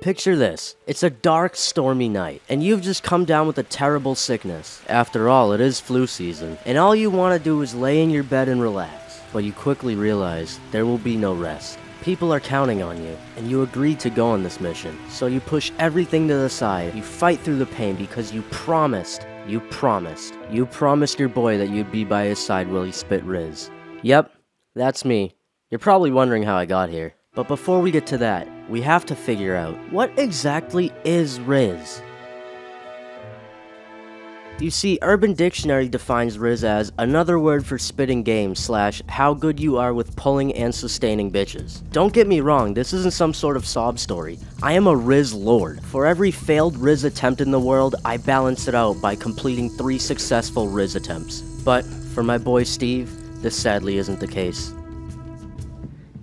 Picture this. It's a dark, stormy night, and you've just come down with a terrible sickness. After all, it is flu season, and all you want to do is lay in your bed and relax. But you quickly realize there will be no rest. People are counting on you, and you agreed to go on this mission. So you push everything to the side. You fight through the pain because you promised your boy that you'd be by his side while he spit RIZZ. Yep, that's me. You're probably wondering how I got here. But before we get to that, we have to figure out, what exactly is RIZZ? You see, Urban Dictionary defines RIZZ as another word for spitting game / how good you are with pulling and sustaining bitches. Don't get me wrong, this isn't some sort of sob story. I am a RIZZ lord. For every failed RIZZ attempt in the world, I balance it out by completing 3 successful RIZZ attempts. But for my boy Steve, this sadly isn't the case.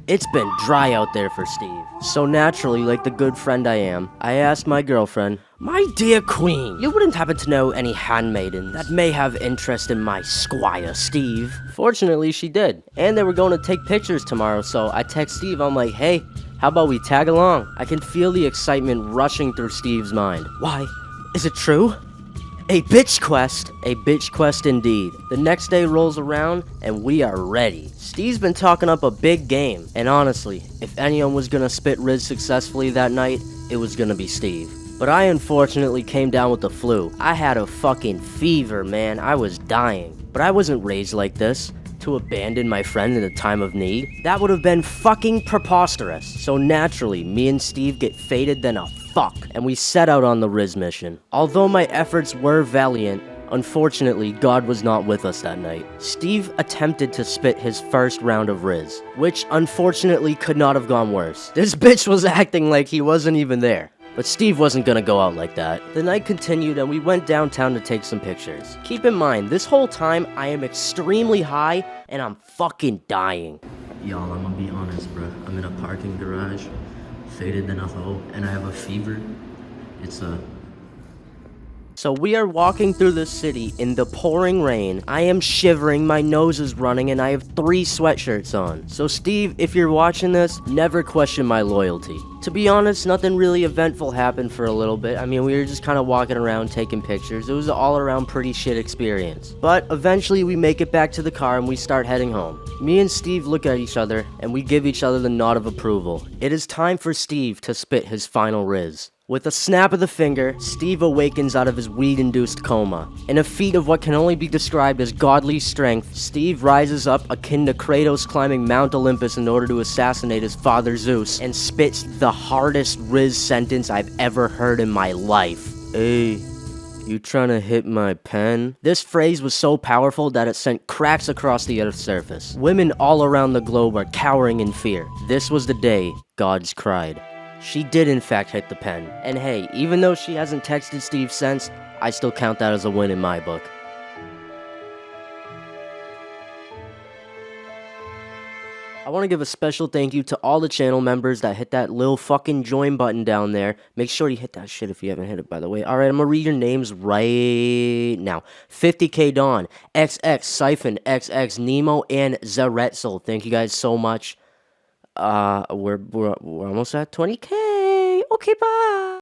It's been dry out there for Steve. So naturally, like the good friend I am, I asked my girlfriend, "My dear queen, you wouldn't happen to know any handmaidens that may have interest in my squire, Steve?" Fortunately, she did. And they were going to take pictures tomorrow, so I text Steve, I'm like, "Hey, how about we tag along?" I can feel the excitement rushing through Steve's mind. Why, is it true? A bitch quest indeed. The next day rolls around, and we are ready. Steve's been talking up a big game, and honestly, if anyone was gonna spit RIZZ successfully that night, it was gonna be Steve. But I unfortunately came down with the flu. I had a fucking fever, man. I was dying. But I wasn't raised like this. To abandon my friend in a time of need? That would have been fucking preposterous. So naturally, me and Steve get faded then a fuck, and we set out on the RIZZ mission. Although my efforts were valiant, unfortunately, God was not with us that night. Steve attempted to spit his first round of RIZZ, which unfortunately could not have gone worse. This bitch was acting like he wasn't even there. But Steve wasn't gonna go out like that. The night continued and we went downtown to take some pictures. Keep in mind, this whole time I am extremely high and I'm fucking dying. Y'all, I'm gonna be honest, bro. I'm in a parking garage, faded than a hoe, and I have a fever. So we are walking through the city in the pouring rain. I am shivering, my nose is running, and I have 3 sweatshirts on. So Steve, if you're watching this, never question my loyalty. To be honest, nothing really eventful happened for a little bit. I mean, we were just kind of walking around taking pictures. It was an all-around pretty shit experience. But eventually we make it back to the car and we start heading home. Me and Steve look at each other and we give each other the nod of approval. It is time for Steve to spit his final RIZZ. With a snap of the finger, Steve awakens out of his weed-induced coma. In a feat of what can only be described as godly strength, Steve rises up akin to Kratos climbing Mount Olympus in order to assassinate his father Zeus, and spits the hardest RIZZ sentence I've ever heard in my life. "Hey, you tryna hit my pen?" This phrase was so powerful that it sent cracks across the Earth's surface. Women all around the globe are cowering in fear. This was the day gods cried. She did in fact hit the pen. And hey, even though she hasn't texted Steve since, I still count that as a win in my book. I want to give a special thank you to all the channel members that hit that little fucking join button down there. Make sure you hit that shit if you haven't hit it, by the way. Alright, I'm gonna read your names right now. 50K Dawn, XX, Siphon, XX, Nemo, and Zaretzel. Thank you guys so much. We're almost at 20K. Okay, bye.